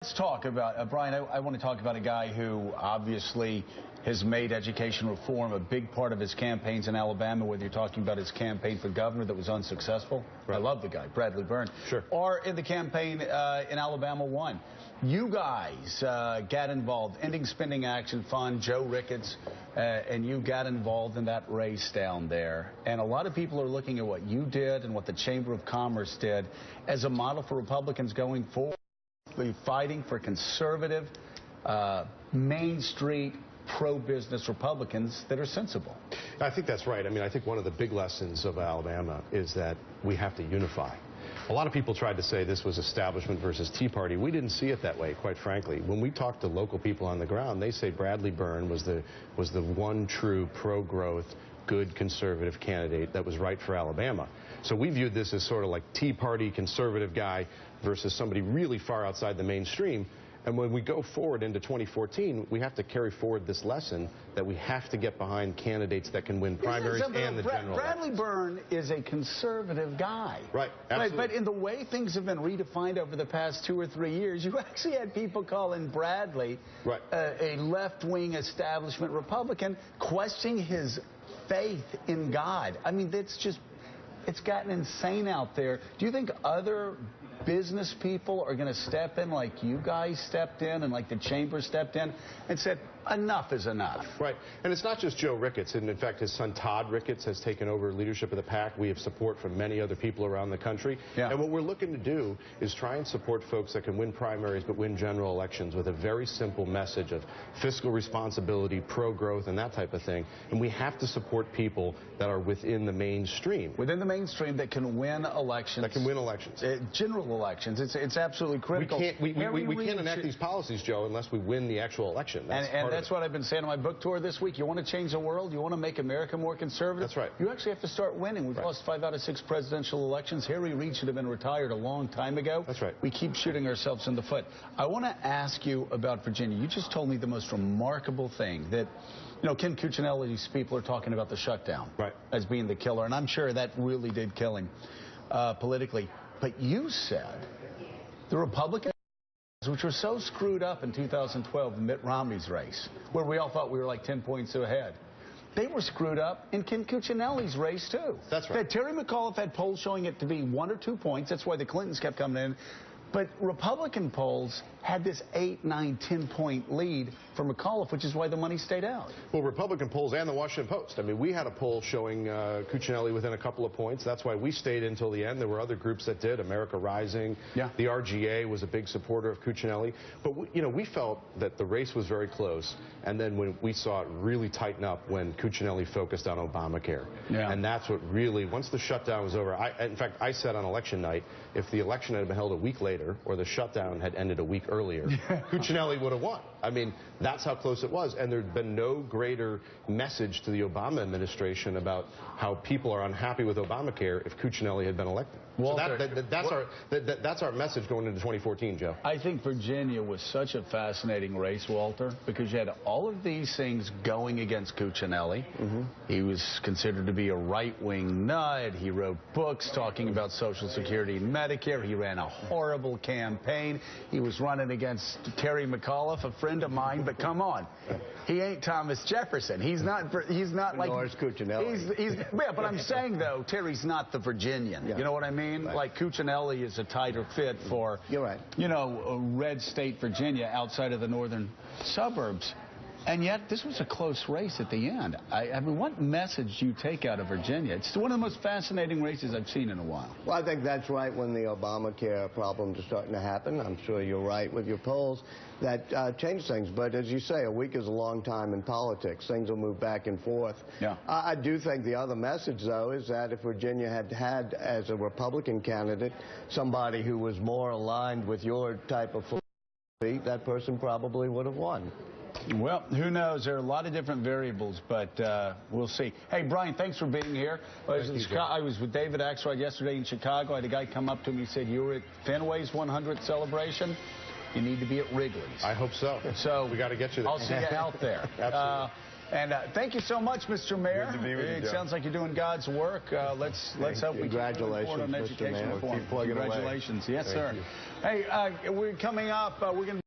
Let's talk about, Brian, I want to talk about a guy who obviously has made education reform a big part of his campaigns in Alabama, whether you're talking about his campaign for governor that was unsuccessful. Right. I love the guy, Bradley Byrne. Sure. Or in the campaign in Alabama 1. You guys got involved, Ending Spending Action Fund, Joe Ricketts, and you got involved in that race down there. And a lot of people are looking at what you did and what the Chamber of Commerce did as a model for Republicans going forward. Fighting for conservative, Main Street, pro-business Republicans that are sensible. I think that's right. I mean, I think one of the big lessons of Alabama is that we have to unify. A lot of people tried to say this was establishment versus Tea Party. We didn't see it that way, quite frankly. When we talked to local people on the ground, they say Bradley Byrne was the one true pro-growth, good conservative candidate that was right for Alabama. So we viewed this as sort of like Tea Party conservative guy versus somebody really far outside the mainstream. And when we go forward into 2014, we have to carry forward this lesson that we have to get behind candidates that can win primaries and the general Bradley elections. Byrne is a conservative guy. Right, absolutely. But in the way things have been redefined over the past 2 or 3 years, you actually had people calling Bradley a left-wing establishment Republican, questioning his faith in God. I mean, it's gotten insane out there. Do you think other business people are going to step in like you guys stepped in and like the chamber stepped in and said, enough is enough? Right. And it's not just Joe Ricketts. And in fact, his son Todd Ricketts has taken over leadership of the PAC. We have support from many other people around the country. Yeah. And what we're looking to do is try and support folks that can win primaries but win general elections with a very simple message of fiscal responsibility, pro-growth, and that type of thing. And we have to support people that are within the mainstream. Within the mainstream that can win elections. That can win elections. General elections. It's absolutely critical. We can't enact these policies, Joe, unless we win the actual election. That's what I've been saying on my book tour this week. You want to change the world? You want to make America more conservative? That's right. You actually have to start winning. We've lost 5 out of 6 presidential elections. Harry Reid should have been retired a long time ago. That's right. We keep shooting ourselves in the foot. I want to ask you about Virginia. You just told me the most remarkable thing that, you know, Ken Cuccinelli's people are talking about the shutdown as being the killer, and I'm sure that really did kill him politically. But you said the Republicans, which were so screwed up in 2012 in Mitt Romney's race, where we all thought we were like 10 points ahead, they were screwed up in Ken Cuccinelli's race, too. That's right. Terry McAuliffe had polls showing it to be 1 or 2 points. That's why the Clintons kept coming in. But Republican polls had this 8, 9, 10-point lead for McAuliffe, which is why the money stayed out. Well, Republican polls and the Washington Post. I mean, we had a poll showing Cuccinelli within a couple of points. That's why we stayed until the end. There were other groups that did. America Rising. Yeah. The RGA was a big supporter of Cuccinelli. But, we felt that the race was very close. And then when we saw it really tighten up when Cuccinelli focused on Obamacare. Yeah. And that's what really, once the shutdown was over, in fact, I said on election night, if the election had been held a week later or the shutdown had ended a week earlier, Cuccinelli would have won. I mean, that's how close it was. And there'd been no greater message to the Obama administration about how people are unhappy with Obamacare if Cuccinelli had been elected. Walter, so that's our message going into 2014, Joe. I think Virginia was such a fascinating race, Walter, because you had all of these things going against Cuccinelli. He was considered to be a right-wing nut. He wrote books talking about Social Security and Medicare. He ran a horrible campaign. He was running against Terry McAuliffe, a friend of mine, but come on. He ain't Thomas Jefferson. He's not like... Nor is Cuccinelli. Yeah, but I'm saying, though, Terry's not the Virginian. Yeah. You know what I mean? Right. Like Cuccinelli is a tighter fit for, a red state Virginia outside of the northern suburbs. And yet, this was a close race at the end. I mean, what message do you take out of Virginia? It's one of the most fascinating races I've seen in a while. Well, I think that's right when the Obamacare problems are starting to happen. I'm sure you're right with your polls. That changed things. But as you say, a week is a long time in politics. Things will move back and forth. Yeah. I do think the other message, though, is that if Virginia had as a Republican candidate, somebody who was more aligned with your type of philosophy, that person probably would have won. Well, who knows? There are a lot of different variables, but we'll see. Hey, Brian, thanks for being here. I was with David Axelrod yesterday in Chicago. I had a guy come up to me and said, you were at Fenway's 100th celebration. You need to be at Wrigley's. I hope so. So we got to get you there. I'll see you out there. Absolutely. And thank you so much, Mr. Mayor. Good to be with you, it Joe. sounds like you're doing God's work. Let's hope we can move forward on education reform. Keep plugging away. Congratulations. Yes, Thank sir. you. Hey, we're coming up. We're going to